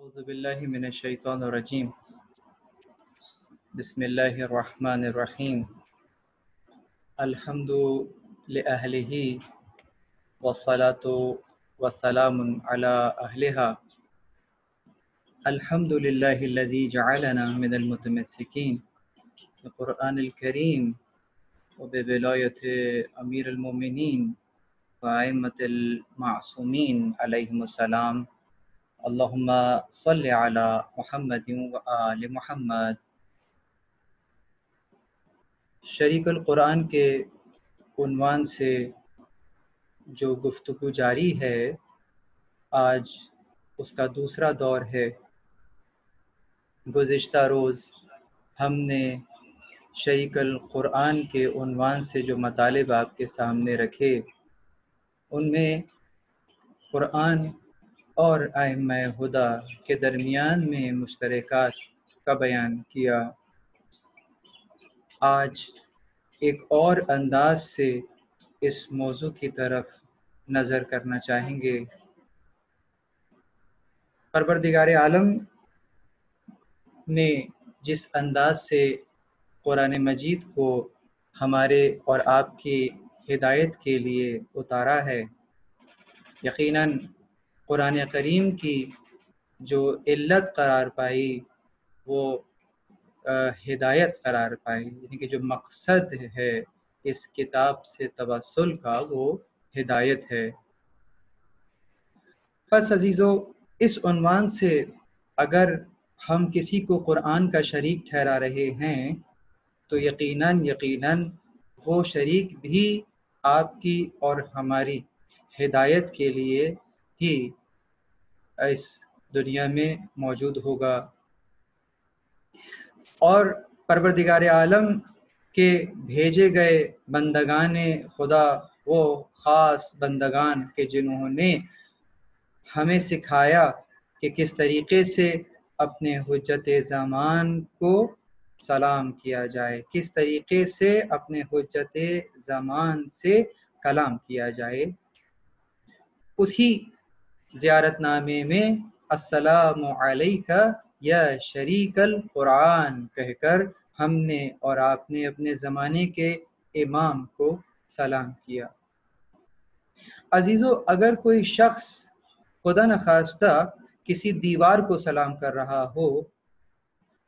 اعوذ باللہ من الشیطان الرجیم بسم اللہ الرحمن الرحیم الحمد لأہلہ والصلاة والسلام علی اہلہا الحمد للہ الذی جعلنا من المتمسکین بالقرآن الکریم وبولایت امیر المؤمنین وائمة المعصومین علیہم السلام اللہم صلی علی محمد وآل محمد۔ شریک القرآن کے عنوان سے جو گفتگو جاری ہے، آج اس کا دوسرا دور ہے۔ گزشتہ روز ہم نے شریک القرآن کے عنوان سے جو مطالب آپ کے سامنے رکھے، ان میں قرآن اور ائمہ ہدی کے درمیان میں مشترکات کا بیان کیا۔ آج ایک اور انداز سے اس موضوع کی طرف نظر کرنا چاہیں گے۔ پروردگار عالم نے جس انداز سے قرآن مجید کو ہمارے اور آپ کی ہدایت کے لیے اتارا ہے، یقیناً قرآن کریم کی جو علت قرار پائی وہ ہدایت قرار پائی، یعنی کہ جو مقصد ہے اس کتاب سے توسل کا وہ ہدایت ہے۔ پس عزیزو، اس عنوان سے اگر ہم کسی کو قرآن کا شریک ٹھہرا رہے ہیں تو یقیناً وہ شریک بھی آپ کی اور ہماری ہدایت کے لیے ہی اس دنیا میں موجود ہوگا، اور پروردگار عالم کے بھیجے گئے بندگان خدا وہ خاص بندگان کہ جنہوں نے ہمیں سکھایا کہ کس طریقے سے اپنے حجت زمان کو سلام کیا جائے، کس طریقے سے اپنے حجت زمان سے کلام کیا جائے۔ اسی زیارت نامے میں السلام علیک یا شریک القرآن کہہ کر ہم نے اور آپ نے اپنے زمانے کے امام کو سلام کیا۔ عزیزو، اگر کوئی شخص خدا نخواستہ کسی دیوار کو سلام کر رہا ہو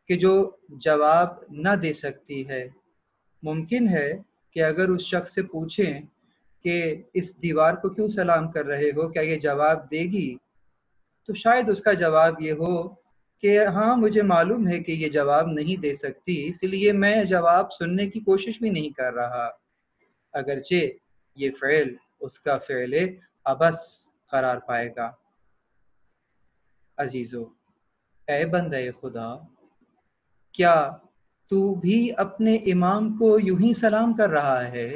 کہ جو جواب نہ دے سکتی ہے، ممکن ہے کہ اگر اس شخص سے پوچھیں کہ اس دیوار کو کیوں سلام کر رہے ہو، کیا یہ جواب دے گی، تو شاید اس کا جواب یہ ہو کہ ہاں مجھے معلوم ہے کہ یہ جواب نہیں دے سکتی، اس لیے میں جواب سننے کی کوشش بھی نہیں کر رہا، اگرچہ یہ فعل اس کا فعل عبث قرار پائے گا۔ عزیزو، اے بندہ خدا، کیا تو بھی اپنے امام کو یوں ہی سلام کر رہا ہے؟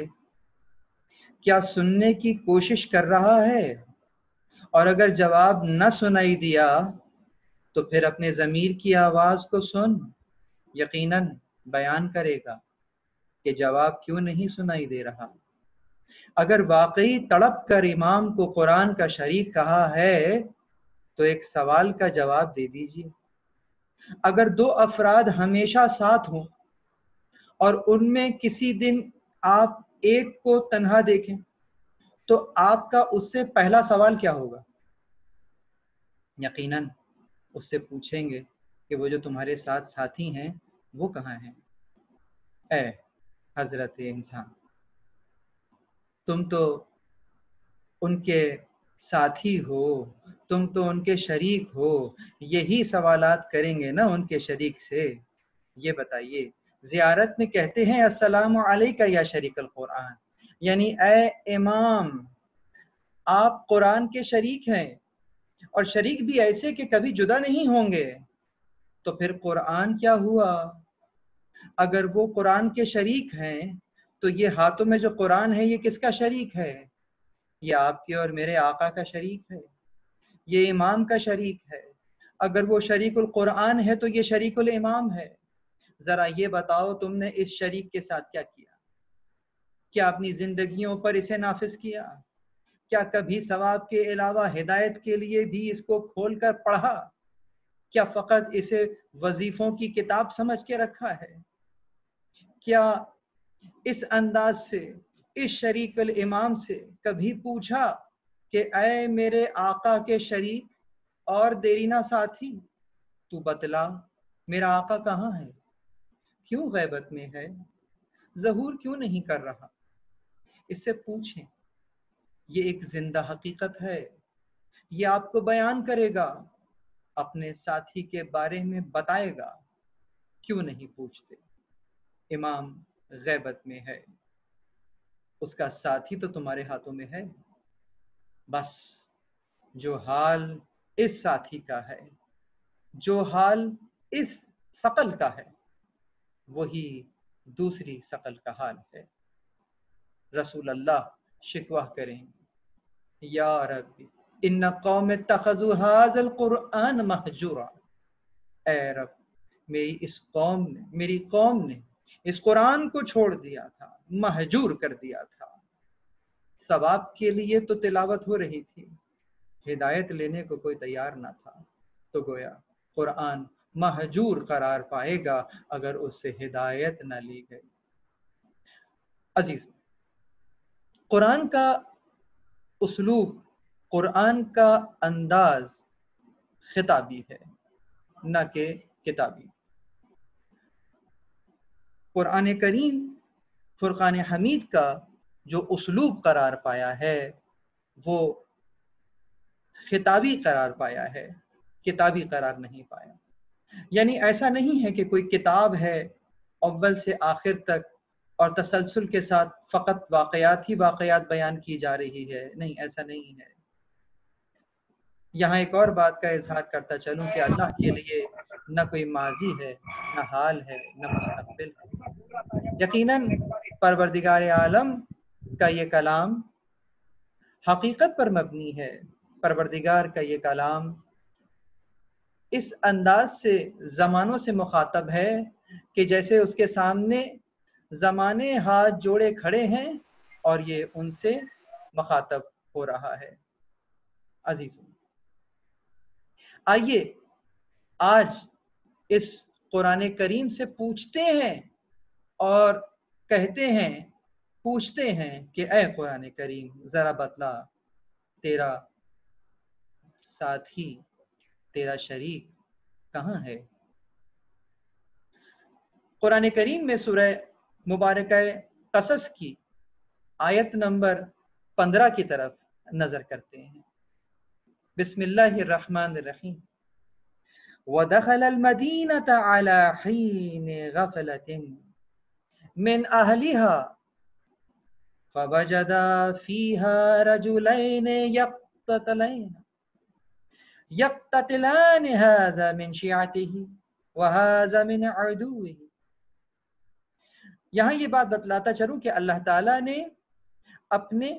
کیا سننے کی کوشش کر رہا ہے؟ اور اگر جواب نہ سنائی دیا تو پھر اپنے ضمیر کی آواز کو سن، یقیناً بیان کرے گا کہ جواب کیوں نہیں سنائی دے رہا۔ اگر واقعی تڑپ کر امام کو قرآن کا شریک کہا ہے تو ایک سوال کا جواب دے دیجیے۔ اگر دو افراد ہمیشہ ساتھ ہوں اور ان میں کسی دن آپ ایک کو تنہا دیکھیں تو آپ کا اس سے پہلا سوال کیا ہوگا؟ یقیناً اس سے پوچھیں گے کہ وہ جو تمہارے ساتھ ساتھی ہیں وہ کہاں ہیں؟ اے حضرت انسان، تم تو ان کے ساتھی ہو، تم تو ان کے شریک ہو، یہی سوالات کریں گے نا ان کے شریک سے۔ یہ بتائیے، زیارت میں کہتے ہیں السلام علیکہ یا شریک القرآن، یعنی اے امام، آپ قرآن کے شریک ہیں، اور شریک بھی ایسے کہ کبھی جدا نہیں ہوں گے، تو پھر قرآن کیا ہوا؟ اگر وہ قرآن کے شریک ہیں تو یہ ہاتھوں میں جو قرآن ہے یہ کس کا شریک ہے؟ یہ آپ کے اور میرے آقا کا شریک ہے، یہ امام کا شریک ہے۔ اگر وہ شریک القرآن ہے تو یہ شریک الامام ہے۔ ذرا یہ بتاؤ تم نے اس شریک کے ساتھ کیا کیا؟ کیا اپنی زندگیوں پر اسے نافذ کیا؟ کیا کبھی ثواب کے علاوہ ہدایت کے لیے بھی اس کو کھول کر پڑھا؟ کیا فقط اسے وظیفوں کی کتاب سمجھ کے رکھا ہے؟ کیا اس انداز سے اس شریک الامام سے کبھی پوچھا کہ اے میرے آقا کے شریک اور دیرینہ ساتھی، تو بتلا میرا آقا کہاں ہے؟ کیوں غیبت میں ہے؟ ظہور کیوں نہیں کر رہا؟ اس سے پوچھیں، یہ ایک زندہ حقیقت ہے، یہ آپ کو بیان کرے گا، اپنے ساتھی کے بارے میں بتائے گا۔ کیوں نہیں پوچھتے؟ امام غیبت میں ہے، اس کا ساتھی تو تمہارے ہاتھوں میں ہے۔ بس جو حال اس ساتھی کا ہے، جو حال اس ثقل کا ہے، وہی دوسری ثقل کا حال ہے۔ رسول اللہ شکوہ کریں، یا رب ان قوم اتخذوا هذا القرآن مہجورا، اے رب میری قوم نے اس قرآن کو چھوڑ دیا تھا، مہجور کر دیا تھا۔ ثواب کے لیے تو تلاوت ہو رہی تھی، ہدایت لینے کو کوئی تیار نہ تھا، تو گویا قرآن مہجور قرار پائے گا اگر اس سے ہدایت نہ لی گئی۔ عزیز، قرآن کا اسلوب، قرآن کا انداز خطابی ہے، نہ کہ کتابی۔ قرآن کریم فرقان حمید کا جو اسلوب قرار پایا ہے وہ خطابی قرار پایا ہے، کتابی قرار نہیں پایا۔ یعنی ایسا نہیں ہے کہ کوئی کتاب ہے اول سے آخر تک اور تسلسل کے ساتھ فقط واقعات ہی واقعات بیان کی جا رہی ہے، نہیں، ایسا نہیں ہے۔ یہاں ایک اور بات کا اظہار کرتا چلوں کہ اللہ کے لیے نہ کوئی ماضی ہے، نہ حال ہے، نہ مستقبل ہے۔ یقیناً پروردگار عالم کا یہ کلام حقیقت پر مبنی ہے۔ پروردگار کا یہ کلام اس انداز سے زمانوں سے مخاطب ہے کہ جیسے اس کے سامنے زمانے ہاتھ جوڑے کھڑے ہیں اور یہ ان سے مخاطب ہو رہا ہے۔ عزیزوں، آئیے آج اس قرآن کریم سے پوچھتے ہیں اور کہتے ہیں، پوچھتے ہیں کہ اے قرآن کریم ذرا بتلا، تیرا ساتھی، تیرا شریک کہاں ہے؟ قرآن کریم میں سورہ مبارکہ قصص کی آیت نمبر 15 کی طرف نظر کرتے ہیں۔ بسم اللہ الرحمن الرحیم۔ وَدَخَلَ الْمَدِينَةَ عَلَى حِينِ غَفْلَةٍ مِّنْ أَهْلِهَا فَوَجَدَ فِيهَا رَجُلَيْنِ يَقْتَتِلَانِ هَذَا مِنْ شِيعَتِهِ وَهَذَا مِنْ عَدُوِّهِ۔ یہاں یہ بات بتلاتا چلوں کہ اللہ تعالیٰ نے اپنے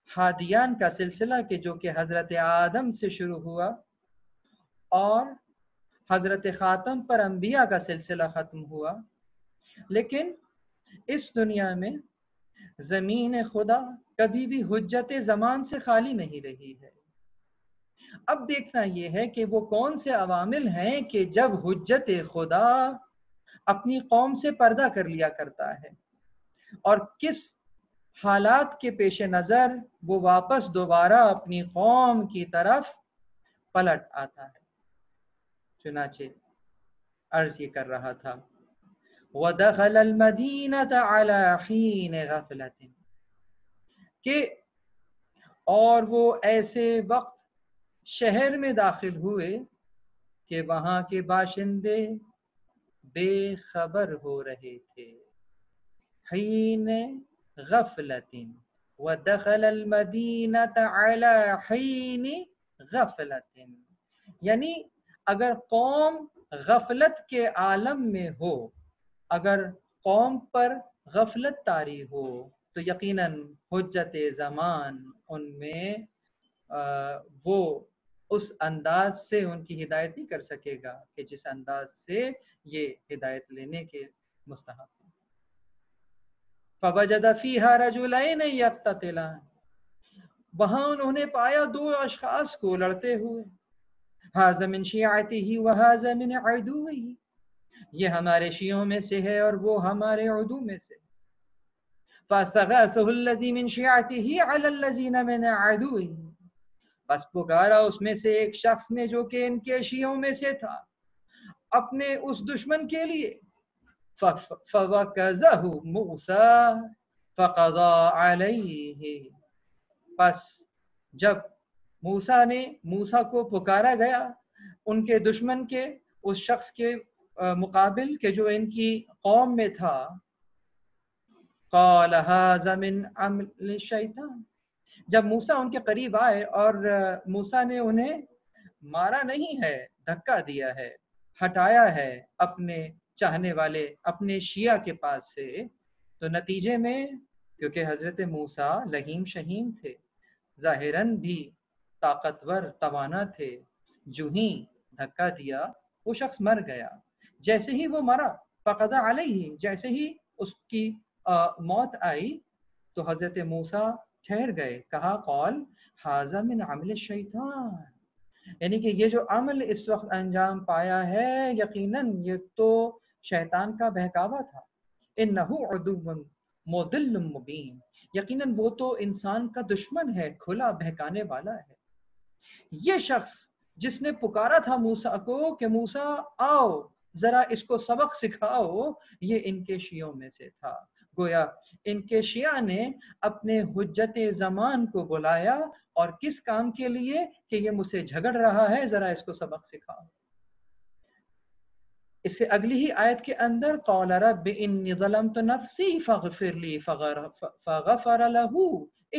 ہادیان کا سلسلہ کہ جو کہ حضرت آدم سے شروع ہوا اور حضرت خاتم پر انبیاء کا سلسلہ ختم ہوا، لیکن اس دنیا میں زمین خدا کبھی بھی حجت زمان سے خالی نہیں رہی ہے۔ اب دیکھنا یہ ہے کہ وہ کون سے عوامل ہیں کہ جب حجت خدا اپنی قوم سے پردہ کر لیا کرتا ہے اور کس حالات کے پیش نظر وہ واپس دوبارہ اپنی قوم کی طرف پلٹ آتا ہے۔ چنانچہ عرض یہ کر رہا تھا وَدَخَلَ الْمَدِينَةَ عَلَى حِينِ غَفْلَةٍ، کہ اور وہ ایسے وقت شہر میں داخل ہوئے کہ وہاں کے باشندے بے خبر ہو رہے تھے۔ حین غفلۃ، ودخل المدینۃ علی حین غفلۃ، یعنی اگر قوم غفلت کے عالم میں ہو، اگر قوم پر غفلت طاری ہو تو یقیناً حجت زمان ان میں وہ اس انداز سے ان کی ہدایت نہیں کر سکے گا کہ جس انداز سے یہ ہدایت لینے کے مستحق ہیں۔ فَوَجَدَ فِيهَا رَجُلَيْنِ يَقْتَتِلَانِ، وہاں انہوں نے پایا دو اشخاص کو لڑتے ہوئے۔ ھذا من شیعته وھذا من عدوہ، یہ ہمارے شیعوں میں سے ہے اور وہ ہمارے عدو میں سے. فاستغاثه الذی من شیعته علی الذین من عدوہ، بس پکارا اس میں سے ایک شخص نے جو کہ ان کے شیعوں میں سے تھا اپنے اس دشمن کے لیے. فوکزہ موسیٰ فقضا علیہ، پس جب موسیٰ کو پکارا گیا ان کے دشمن کے اس شخص کے مقابل کہ جو ان کی قوم میں تھا، قال ھذا من عمل الشیطان، جب موسیٰ ان کے قریب آئے اور موسیٰ نے انہیں مارا نہیں ہے، دھکا دیا ہے، ہٹایا ہے اپنے چاہنے والے اپنے شیعہ کے پاس سے، تو نتیجے میں کیونکہ حضرت موسیٰ لہیم شہیم تھے، ظاہراً بھی طاقتور توانا تھے، جو ہی دھکا دیا وہ شخص مر گیا. جیسے ہی وہ مرا فقضى علیہ، جیسے ہی اس کی موت آئی تو حضرت موسیٰ ٹھہر گئے، کہا قال ھذا من عمل الشیطان، یعنی کہ یہ جو عمل اس وقت انجام پایا ہے یقیناً یہ تو شیطان کا بہکاوا تھا. انہ عدو مضل مبین، یقیناً وہ تو انسان کا دشمن ہے، کھلا بہکانے والا ہے. یہ شخص جس نے پکارا تھا موسیٰ کو کہ موسیٰ آؤ ذرا اس کو سبق سکھاؤ، یہ ان کے شیعوں میں سے تھا. گویا ان کے شیعہ نے اپنے حجت زمان کو بلایا، اور کس کام کے لیے کہ یہ مجھ سے جھگڑ رہا ہے، ذرا اس کو سبق سکھاؤ. اس سے اگلی ہی آیت کے اندر قال رب انی ظلمت نفسی فاغفر لی فغفر له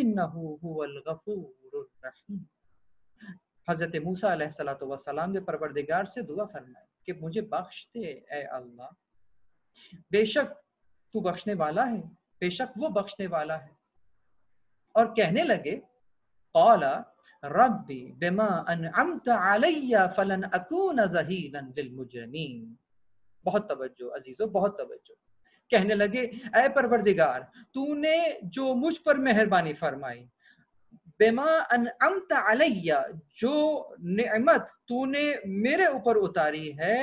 انہ هو الغفور الرحیم. حضرت موسیٰ علیہ السلام نے پروردگار سے دعا فرمائی کہ مجھے بخش دے اے اللہ، بے شک تو بخشنے والا ہے، بے شک وہ بخشنے والا ہے. اور کہنے لگے قال ربی بما انعمت علی فلن اکون ظہیرا للمجرمین. بہت توجہ عزیزو، بہت توجہ. کہنے لگے اے پروردگار تو نے جو مجھ پر مہربانی فرمائی، بما انعمت علی، جو نعمت تو نے میرے اوپر اتاری ہے،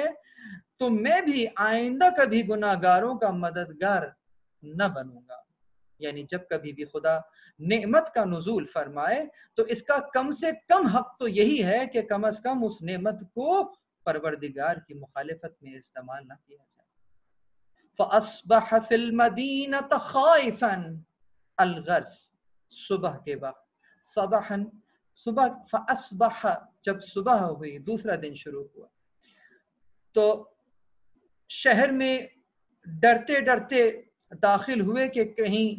تو میں بھی آئندہ کبھی گناہگاروں کا مددگار نہ بنوں گا. یعنی جب کبھی بھی خدا نعمت کا نزول فرمائے تو اس کا کم سے کم حق تو یہی ہے کہ کم از کم اس نعمت کو پروردگار کی مخالفت میں استعمال نہ کیا جائے. فَأَصْبَحَ فِي الْمَدِينَةِ خَائِفًا، الغرض صبح کے وقت، صبح فَأَصْبَحَ، جب صبح ہوئی دوسرا دن شروع ہوا تو شہر میں ڈرتے ڈرتے داخل ہوئے کہ کہیں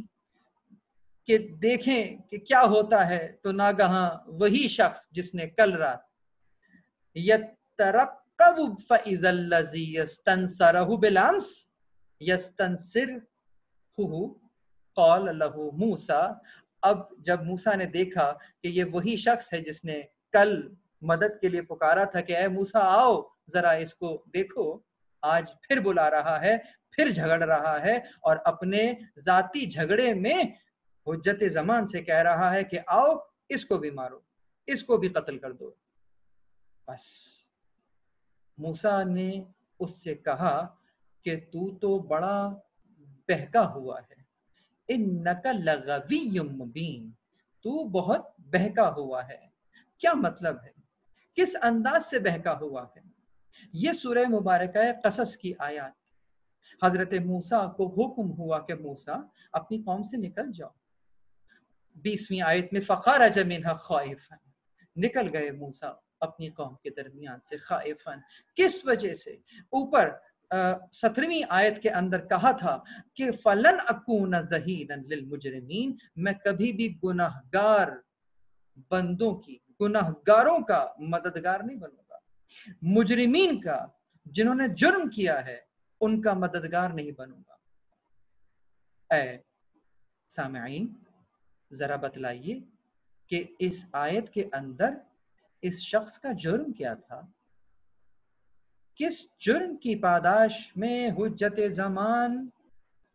کہ دیکھیں کہ کیا ہوتا ہے. تو ناگہاں وہی شخص جس نے کل رات یترقب فَإِذَا الَّذِي يَسْتَنصَرَهُ بِالْأَمْسِ يَسْتَنصِرُهُ قَالَ لَهُ مُوسَىٰ، اب جب موسیٰ نے دیکھا کہ یہ وہی شخص ہے جس نے کل مدد کے لیے پکارا تھا کہ اے موسیٰ آؤ ذرا اس کو دیکھو، آج پھر بلا رہا ہے، پھر جھگڑ رہا ہے، اور اپنے ذاتی جھگڑے میں حجت زمان سے کہہ رہا ہے کہ آؤ اس کو بھی مارو، اس کو بھی قتل کر دو. بس موسیٰ نے اس سے کہا کہ تو بڑا بہکا ہوا ہے، انک لغوی مبین، تو بہت بہکا ہوا ہے. کیا مطلب ہے، کس انداز سے بہکا ہوا ہے؟ یہ سورہ مبارکہ قصص کی آیات. حضرت موسیٰ کو حکم ہوا کہ موسیٰ اپنی قوم سے نکل جاؤ. 20ویں آیت میں فخرج منها خائفا، نکل گئے موسیٰ اپنی قوم کے درمیان سے خائفا. کس وجہ سے؟ اوپر 17ویں آیت کے اندر کہا تھا کہ فلن اکون ظہیرا للمجرمین، میں کبھی بھی گناہگار بندوں کی، گناہگاروں کا مددگار نہیں بنوں گا، مجرمین کا، جنہوں نے جرم کیا ہے ان کا مددگار نہیں بنوں گا. اے سامعین ذرا بتلائیے کہ اس آیت کے اندر اس شخص کا جرم کیا تھا؟ کس جرم کی پاداش میں حجت زمان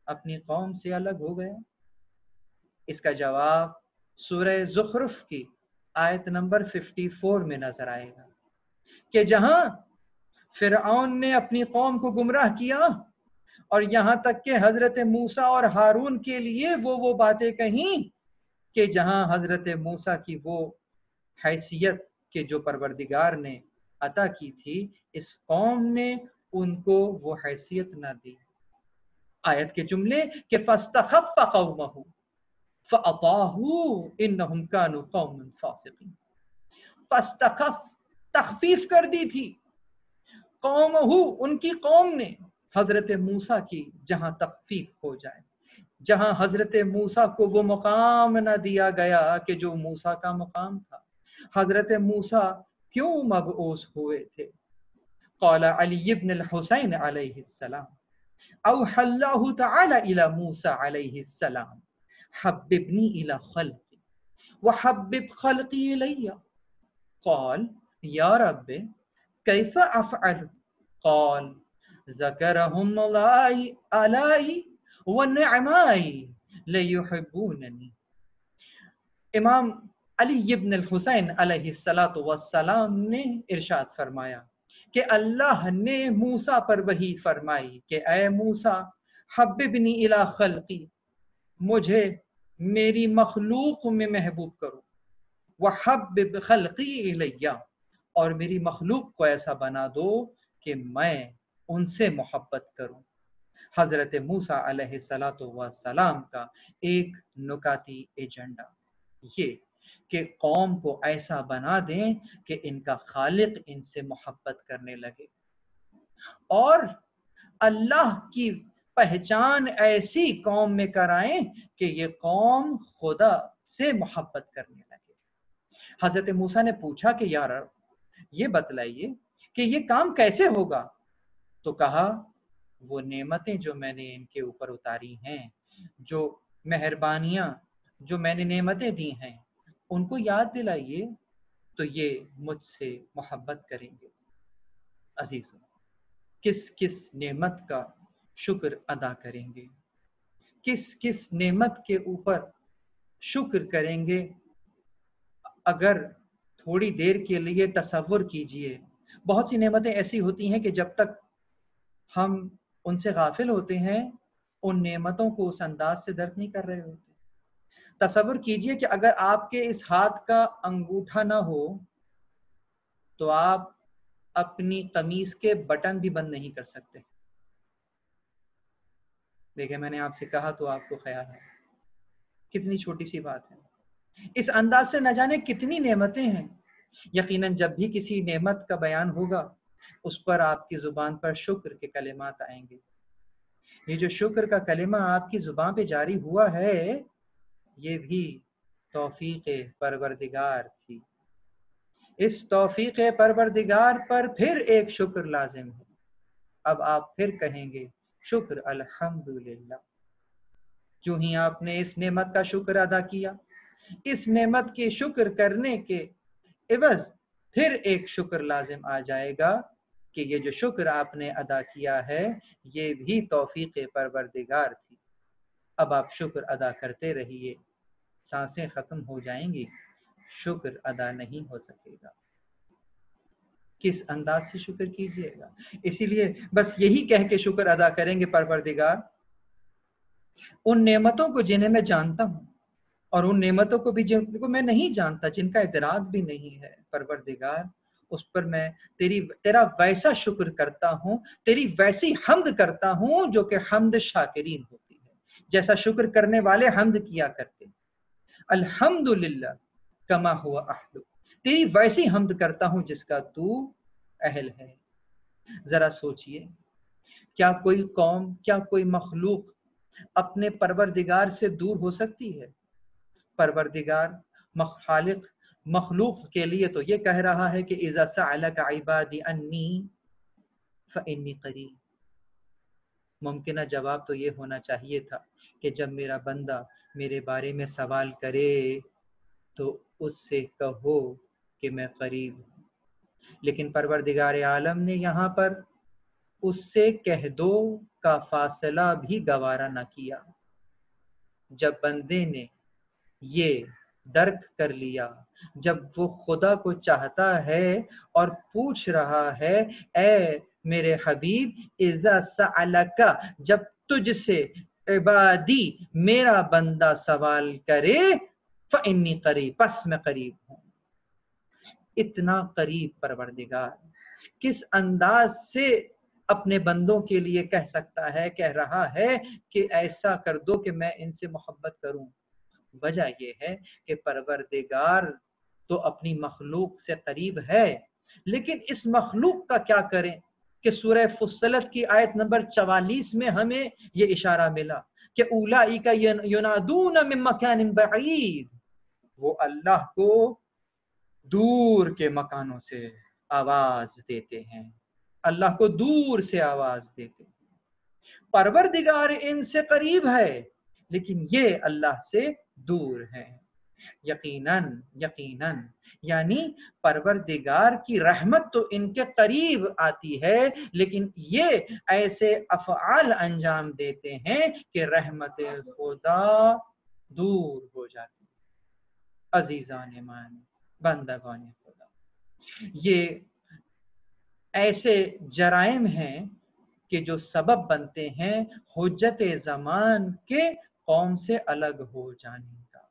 اپنی قوم سے الگ ہو گیا؟ اس کا جواب سورہ زخرف کی آیت نمبر 54 میں نظر آئے گا کہ جہاں فرعون نے اپنی قوم کو گمراہ کیا اور یہاں تک کہ حضرت موسیٰ اور ہارون کے لیے وہ باتیں کہیں کہ جہاں حضرت موسیٰ کی وہ حیثیت کہ جو پروردگار نے عطا کی تھی، اس قوم نے ان کو وہ حیثیت نہ دی۔ آیت کے جملے کہ فَاسْتَخَفَّ قَوْمَهُ فَأَطَاعُوهُ إِنَّهُمْ كَانُوا قَوْمًا فَاسِقِينَ۔ فَاسْتَخَفَّ، تخفیف کر دی تھی، قومہ، ان کی قوم نے، حضرت موسیٰ کی، جہاں تخفیف ہو جائے، جہاں حضرت موسیٰ کو وہ مقام نہ دیا گیا کہ جو موسیٰ کا مقام تھا۔ حضرت موسیٰ کیوں مبعوث ہوئے تھے؟ قال علی بن الحسین علیہ السلام اوحى الله تعالى الى موسى عليه السلام حببني الى خلقي وحبب خلقي الي قال يا رب كيف افعل قال ذكرهم الله علي ونعمائي ليحبونني۔ امام علی ابن الحسین علیہ السلام نے ارشاد فرمایا کہ اللہ نے موسیٰ پر وحی فرمائی کہ اے موسیٰ، حببنی الی خلقی، مجھے میری مخلوق میں محبوب کرو، وحبب خلقی الیہ، اور میری مخلوق کو ایسا بنا دو کہ میں ان سے محبت کروں۔ حضرت موسیٰ علیہ السلام کا ایک نکاتی ایجنڈا یہ کہ قوم کو ایسا بنا دیں کہ ان کا خالق ان سے محبت کرنے لگے، اور اللہ کی پہچان ایسی قوم میں کرائیں کہ یہ قوم خدا سے محبت کرنے لگے۔ حضرت موسیٰ نے پوچھا کہ یا رب، یہ بتلائیے کہ یہ کام کیسے ہوگا؟ تو کہا وہ نعمتیں جو میں نے ان کے اوپر اتاری ہیں، جو مہربانیاں جو میں نے نعمتیں دی ہیں، ان کو یاد دلائیے تو یہ مجھ سے محبت کریں گے۔ عزیزوں، کس کس نعمت کا شکر ادا کریں گے؟ کس کس نعمت کے اوپر شکر کریں گے؟ اگر تھوڑی دیر کے لیے تصور کیجئے، بہت سی نعمتیں ایسی ہوتی ہیں کہ جب تک ہم ان سے غافل ہوتے ہیں، ان نعمتوں کو اس انداز سے درک نہیں کر رہے ہوتے۔ تصور کیجئے کہ اگر آپ کے اس ہاتھ کا انگوٹھا نہ ہو تو آپ اپنی قمیص کے بٹن بھی بند نہیں کر سکتے۔ دیکھیں، میں نے آپ سے کہا تو آپ کو خیال ہے، کتنی چھوٹی سی بات ہے۔ اس انداز سے نہ جانے کتنی نعمتیں ہیں۔ یقیناً جب بھی کسی نعمت کا بیان ہوگا، اس پر آپ کی زبان پر شکر کے کلمات آئیں گے۔ یہ جو شکر کا کلمہ آپ کی زبان پہ جاری ہوا ہے، یہ بھی توفیق پروردگار تھی۔ اس توفیق پروردگار پر پھر ایک شکر لازم ہے۔ اب آپ پھر کہیں گے شکر الحمدللہ۔ جو ہی آپ نے اس نعمت کا شکر ادا کیا، اس نعمت کے شکر کرنے کے عوض پھر ایک شکر لازم آ جائے گا کہ یہ جو شکر آپ نے ادا کیا ہے یہ بھی توفیق پروردگار تھی۔ اب آپ شکر ادا کرتے رہیے، سانسیں ختم ہو جائیں گی، شکر ادا نہیں ہو سکے گا۔ کس انداز سے شکر کیجئے گا؟ اسی لیے بس یہی کہہ کے شکر ادا کریں گے، پروردگار ان نعمتوں کو جنہیں میں جانتا ہوں اور ان نعمتوں کو بھی جن کو میں نہیں جانتا، جن کا ادراک بھی نہیں ہے، پروردگار اس پر میں تیرا ویسا شکر کرتا ہوں، تیری ویسی حمد کرتا ہوں جو کہ حمد شاکرین ہوتی ہے، جیسا شکر کرنے والے حمد کیا کرتے ہیں۔ الحمدللہ کما ہوا اہل، تیری ویسی حمد کرتا ہوں جس کا تو اہل ہے۔ ذرا سوچئے، کیا کوئی قوم، کیا کوئی مخلوق اپنے پروردگار سے دور ہو سکتی ہے؟ پروردگار خالق مخلوق کے لیے تو یہ کہہ رہا ہے کہ اذا سألک عبادی انی فانی قریب۔ ممکنہ جواب تو یہ ہونا چاہیے تھا کہ جب میرا بندہ میرے بارے میں سوال کرے تو اس سے کہو کہ میں قریب ہوں، لیکن پروردگار عالم نے یہاں پر اس سے کہہ دو کا فاصلہ بھی گوارا نہ کیا۔ جب بندے نے یہ درک کر لیا جب وہ خدا کو چاہتا ہے اور پوچھ رہا ہے اے میرے حبیب اذا سألک جب تجھ سے عبادی میرا بندہ سوال کرے فإنی قریب پس میں قریب ہوں. اتنا قریب پروردگار کس انداز سے اپنے بندوں کے لیے کہہ سکتا ہے، کہہ رہا ہے کہ ایسا کر دو کہ میں ان سے محبت کروں. وجہ یہ ہے کہ پروردگار تو اپنی مخلوق سے قریب ہے، لیکن اس مخلوق کا کیا کریں کہ سورہ فصلت کی آیت نمبر 44 میں ہمیں یہ اشارہ ملا کہ اولئک ینادون من مکان بعید، وہ اللہ کو دور کے مکانوں سے آواز دیتے ہیں، اللہ کو دور سے آواز دیتے ہیں. پروردگار ان سے قریب ہے لیکن یہ اللہ سے دور ہے. یقیناً یعنی پروردگار کی رحمت تو ان کے قریب آتی ہے لیکن یہ ایسے افعال انجام دیتے ہیں کہ رحمت خدا دور ہو جاتی. عزیزان ایمان، بندگان خدا، یہ ایسے جرائم ہیں کہ جو سبب بنتے ہیں حجت زمان کے قوم سے الگ ہو جانے کا.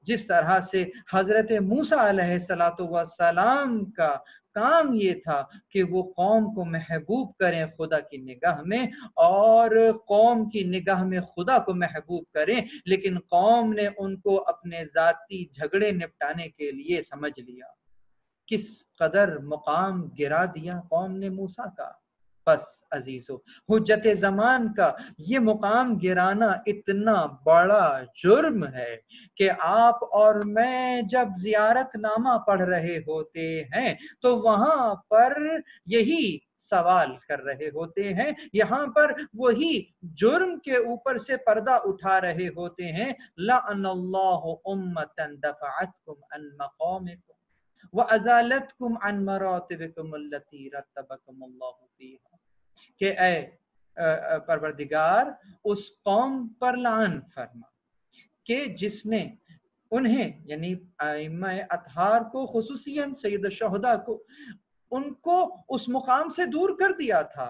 جس طرح سے حضرت موسیٰ علیہ السلام کا کام یہ تھا کہ وہ قوم کو محبوب کریں خدا کی نگاہ میں اور قوم کی نگاہ میں خدا کو محبوب کریں، لیکن قوم نے ان کو اپنے ذاتی جھگڑے نپٹانے کے لیے سمجھ لیا. کس قدر مقام گرا دیا قوم نے موسیٰ کا. بس عزیزو، حجت زمان کا یہ مقام گرانا اتنا بڑا جرم ہے کہ آپ اور میں جب زیارت نامہ پڑھ رہے ہوتے ہیں تو وہاں پر یہی سوال کر رہے ہوتے ہیں، یہاں پر وہی جرم کے اوپر سے پردہ اٹھا رہے ہوتے ہیں. لعن اللہ امتا دفعتکم عن مقامکم وَأَزَالَتْكُمْ عَنْ مَرَاتِبِكُمُ الَّتِي رَتَّبَكُمُ اللَّهُ فِيهَا کہ اے پروردگار اس قوم پر لعن فرما کہ جس نے انہیں یعنی ائمہ اطہار کو خصوصاً سید الشہداء کو ان کو اس مقام سے دور کر دیا تھا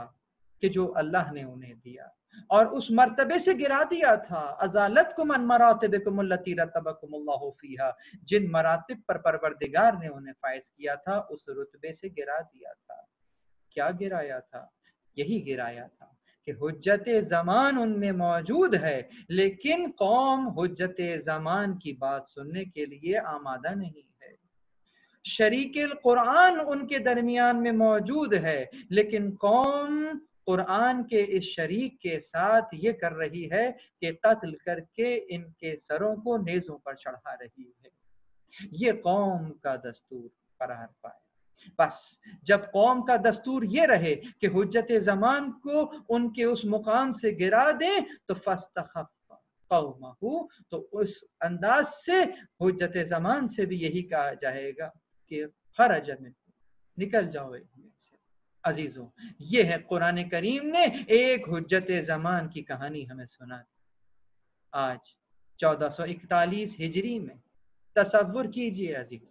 کہ جو اللہ نے انہیں دیا اور اس مرتبے سے گرا دیا تھا. ازالتکم عن مراتبکم التی رتبکم اللہ فیہا، جن مراتب پر پروردگار نے انہیں فائز کیا تھا اس رتبے سے گرا دیا تھا. کیا گرایا تھا؟ یہی گرایا تھا کہ حجت زمان ان میں موجود ہے لیکن قوم حجت زمان کی بات سننے کے لیے آمادہ نہیں ہے. شریک القرآن ان کے درمیان میں موجود ہے لیکن قوم قرآن کے اس شریک کے ساتھ یہ کر رہی ہے کہ قتل کر کے ان کے سروں کو نیزوں پر چڑھا رہی ہے. یہ قوم کا دستور قرار پائے. بس جب قوم کا دستور یہ رہے کہ حجت زمان کو ان کے اس مقام سے گرا دیں تو فاستخف قومہ، تو اس انداز سے حجت زمان سے بھی یہی کہا جائے گا کہ خرج من، نکل جاؤ میں سے. عزیزوں، یہ ہے قرآن کریم نے ایک حجت زمان کی کہانی ہمیں سنا. آج 1441 ہجری میں تصور کیجئے عزیز،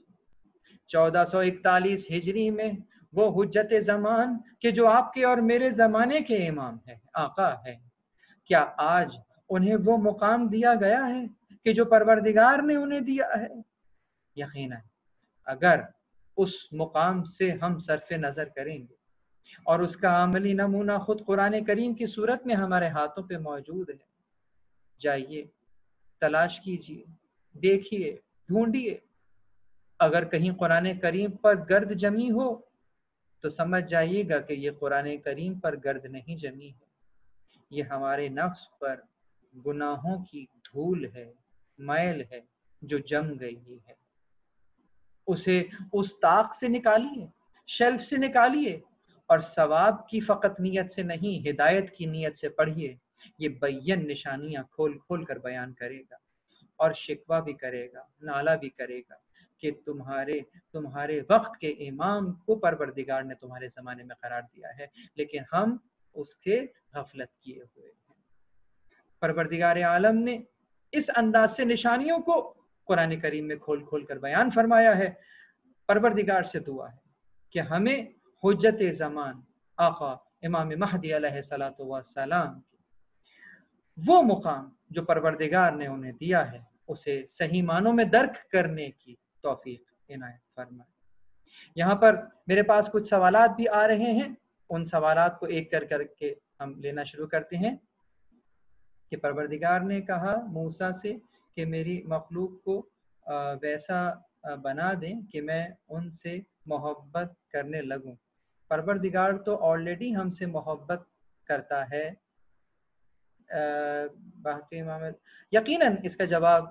1441 ہجری میں وہ حجت زمان کہ جو آپ کے اور میرے زمانے کے امام ہے، آقا ہے، کیا آج انہیں وہ مقام دیا گیا ہے کہ جو پروردگار نے انہیں دیا ہے؟ یقیناً اگر اس مقام سے ہم صرف نظر کریں گے اور اس کا عملی نمونہ خود قرآن کریم کی صورت میں ہمارے ہاتھوں پہ موجود ہے، جائیے تلاش کیجئے، دیکھیے، ڈھونڈیے. اگر کہیں قرآن کریم پر گرد جمی ہو تو سمجھ جائیے گا کہ یہ قرآن کریم پر گرد نہیں جمی ہے، یہ ہمارے نفس پر گناہوں کی دھول ہے، میل ہے جو جم گئی ہے. اسے اس طاق سے نکالیے، شیلف سے نکالیے اور ثواب کی فقط نیت سے نہیں ہدایت کی نیت سے پڑھیے. یہ بین نشانیاں کھول کھول کر بیان کرے گا اور شکوہ بھی کرے گا، نالہ بھی کرے گا کہ تمہارے وقت کے امام کو پروردگار نے تمہارے زمانے میں قرار دیا ہے لیکن ہم اس کے غفلت کیے ہوئے ہیں. پروردگار عالم نے اس انداز سے نشانیوں کو قرآن کریم میں کھول کھول کر بیان فرمایا ہے۔ پروردگار سے دعا ہے کہ ہمیں حجت زمان آقا امام مہدی علیہ الصلوۃ والسلام وہ مقام جو پروردگار نے انہیں دیا ہے اسے صحیح معنوں میں درک کرنے کی توفیق عنایت فرمائے۔ یہاں پر میرے پاس کچھ سوالات بھی آ رہے ہیں، ان سوالات کو ایک کر کے ہم لینا شروع کرتے ہیں کہ پروردگار نے کہا موسیٰ سے کہ میری مخلوق کو ویسا بنا دیں کہ میں ان سے محبت کرنے لگوں۔ پروردگار تو آلریڈی ہم سے محبت کرتا ہے۔ باقی یقیناً اس کا جواب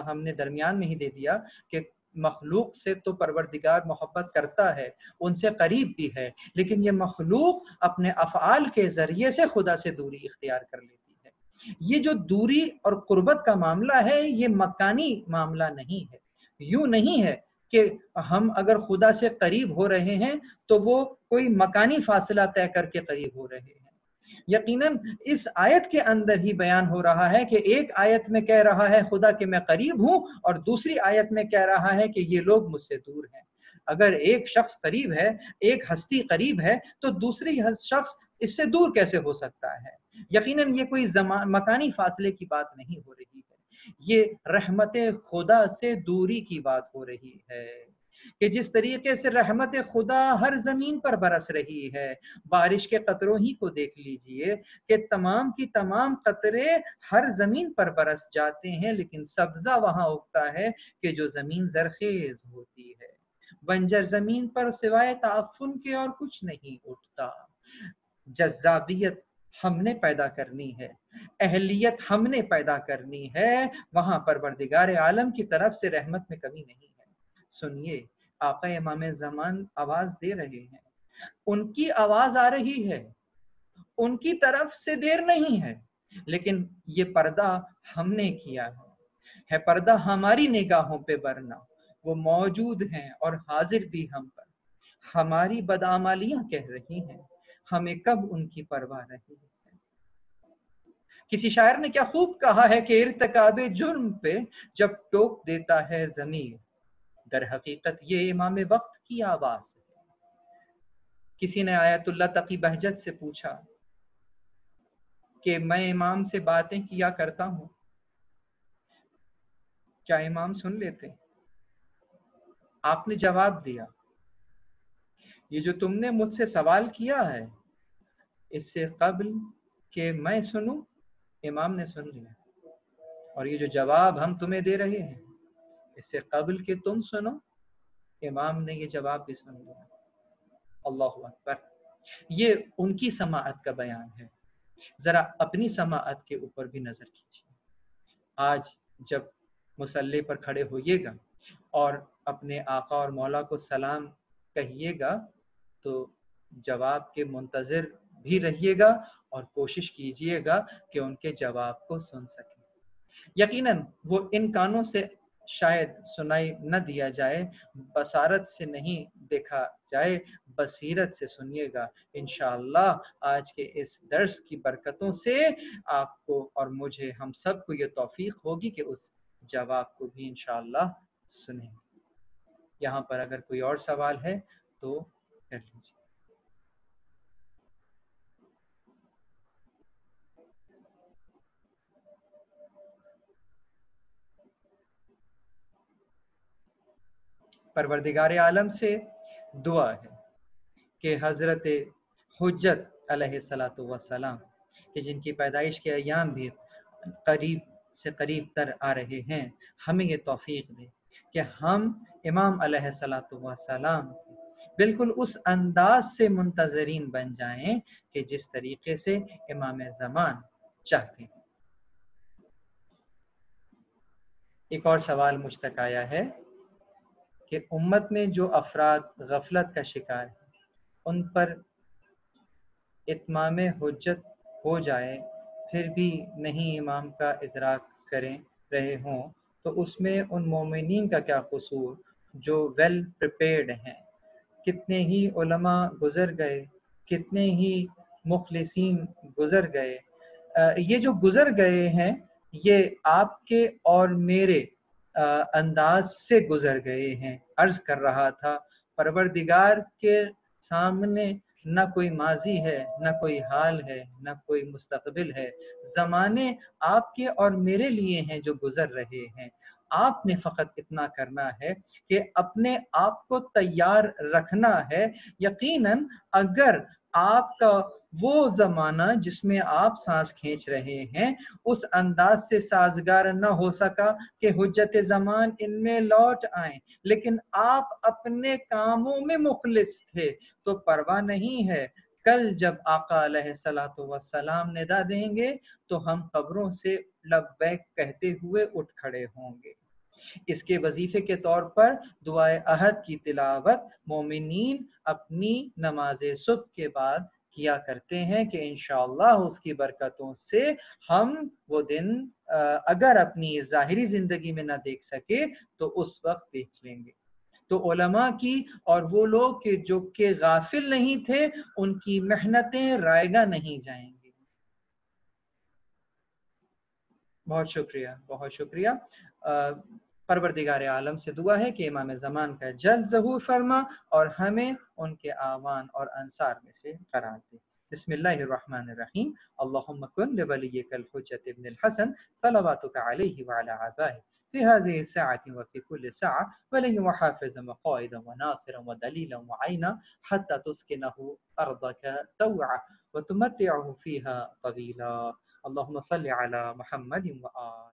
ہم نے درمیان میں ہی دے دیا کہ مخلوق سے تو پروردگار محبت کرتا ہے، ان سے قریب بھی ہے، لیکن یہ مخلوق اپنے افعال کے ذریعے سے خدا سے دوری اختیار کر لیتی ہے۔ یہ جو دوری اور قربت کا معاملہ ہے یہ مکانی معاملہ نہیں ہے۔ یوں نہیں ہے کہ ہم اگر خدا سے قریب ہو رہے ہیں تو وہ کوئی مکانی فاصلہ طے کر کے قریب ہو رہے ہیں۔ یقیناً اس آیت کے اندر ہی بیان ہو رہا ہے کہ ایک آیت میں کہہ رہا ہے خدا کہ میں قریب ہوں، اور دوسری آیت میں کہہ رہا ہے کہ یہ لوگ مجھ سے دور ہیں۔ اگر ایک شخص قریب ہے، ایک ہستی قریب ہے، تو دوسری شخص اس سے دور کیسے ہو سکتا ہے؟ یقیناً یہ کوئی مکانی فاصلے کی بات نہیں ہو رہی ہے، یہ رحمت خدا سے دوری کی بات ہو رہی ہے کہ جس طریقے سے رحمت خدا ہر زمین پر برس رہی ہے، بارش کے قطروں ہی کو دیکھ لیجئے کہ تمام کی تمام قطرے ہر زمین پر برس جاتے ہیں، لیکن سبزہ وہاں اگتا ہے کہ جو زمین زرخیز ہوتی ہے۔ بنجر زمین پر سوائے تعفن کے اور کچھ نہیں اٹھتا۔ جذابیت ہم نے پیدا کرنی ہے، اہلیت ہم نے پیدا کرنی ہے، وہاں پروردگار عالم کی طرف سے رحمت میں کمی نہیں ہے۔ سنیے، آقا امام زمان آواز دے رہے ہیں، ان کی آواز آ رہی ہے، ان کی طرف سے دیر نہیں ہے، لیکن یہ پردہ ہم نے کیا ہے پردہ ہماری نگاہوں پہ برنا، وہ موجود ہیں اور حاضر بھی ہم پر۔ ہماری بدعمالیاں کہہ رہی ہیں، ہمیں کب ان کی پرواہ رہی ہے۔ کسی شاعر نے کیا خوب کہا ہے کہ ارتکاب جرم پہ جب ٹوک دیتا ہے ضمیر، در حقیقت یہ امام وقت کی آواز ہے۔ کسی نے آیت اللہ تقی بہجت سے پوچھا کہ میں امام سے باتیں کیا کرتا ہوں، کیا امام سن لیتے؟ آپ نے جواب دیا، یہ جو تم نے مجھ سے سوال کیا ہے اس سے قبل کہ میں سنوں امام نے سن لیا، اور یہ جو جواب ہم تمہیں دے رہے ہیں اس سے قبل کہ تم سنو امام نے یہ جواب بھی سن لیا۔ اللہ اکبر، یہ ان کی سماعت کا بیان ہے۔ ذرا اپنی سماعت کے اوپر بھی نظر کیجیے۔ آج جب مصلی پر کھڑے ہوئیے گا اور اپنے آقا اور مولا کو سلام کہیے گا تو جواب کے منتظر بھی رہیے گا اور کوشش کیجیے گا کہ ان کے جواب کو سن سکیں۔ یقیناً وہ ان کانوں سے شاید سنائی نہ دیا جائے، بصارت سے نہیں دیکھا جائے، بصیرت سے سنیے گا۔ انشاءاللہ آج کے اس درس کی برکتوں سے آپ کو اور مجھے، ہم سب کو یہ توفیق ہوگی کہ اس جواب کو بھی انشاءاللہ سنیں۔ یہاں پر اگر کوئی اور سوال ہے تو کر لیجیے۔ پروردگار عالم سے دعا ہے کہ حضرت حجت علیہ الصلوۃ والسلام کہ جن کی پیدائش کے ایام بھی قریب سے قریب تر آ رہے ہیں، ہمیں یہ توفیق دے کہ ہم امام علیہ الصلوۃ والسلام بالکل اس انداز سے منتظرین بن جائیں کہ جس طریقے سے امام زمان چاہتے ہیں۔ ایک اور سوال مجھ تک آیا ہے کہ امت میں جو افراد غفلت کا شکار ہیں ان پر اتمام حجت ہو جائے پھر بھی نہیں امام کا ادراک کریں رہے ہوں تو اس میں ان مومنین کا کیا قصور جو ویل پریپیئرڈ ہیں؟ کتنے ہی علماء گزر گئے، کتنے ہی مخلصین گزر گئے، یہ جو گزر گئے ہیں یہ آپ کے اور میرے انداز سے گزر گئے ہیں۔ عرض کر رہا تھا پروردگار کے سامنے نہ کوئی ماضی ہے، نہ کوئی حال ہے، نہ کوئی مستقبل ہے، زمانے آپ کے اور میرے لیے ہیں جو گزر رہے ہیں۔ آپ نے فقط اتنا کرنا ہے کہ اپنے آپ کو تیار رکھنا ہے۔ یقیناً اگر آپ کا وہ زمانہ جس میں آپ سانس کھینچ رہے ہیں اس انداز سے سازگار نہ ہو سکا کہ حجت زمان ان میں لوٹ آئیں، لیکن آپ اپنے کاموں میں مخلص تھے تو پرواہ نہیں ہے، کل جب آقا علیہ الصلوۃ والسلام ندا دیں گے تو ہم قبروں سے لبیک کہتے ہوئے اٹھ کھڑے ہوں گے۔ اس کے وظیفے کے طور پر دعائے عہد کی تلاوت مومنین اپنی نماز صبح کے بعد کیا کرتے ہیں کہ انشاءاللہ اس کی برکتوں سے ہم وہ دن اگر اپنی ظاہری زندگی میں نہ دیکھ سکے تو اس وقت دیکھ لیں گے۔ تو علماء کی اور وہ لوگ جو کہ غافل نہیں تھے ان کی محنتیں رائگاں نہیں جائیں گی۔ بہت شکریہ، بہت شکریہ۔ پروردگار عالم سے دعا ہے کہ امام زمان کا جلد ظہور فرما اور ہمیں ان کے اعوان اور انصار میں سے قرار دے۔ بسم اللہ الرحمن الرحیم۔ اللہم کن لولیک الحجۃ ابن الحسن صلواتک علیہ وعلی آبائہ في هذه الساعة وفي كل ساعة ولي وحافظا وقائدا وناصرا ودليلا وعينا حتى تسكنه أرضك طوعا وتمتعه فيها طويلا۔ اللهم صل على محمد وآل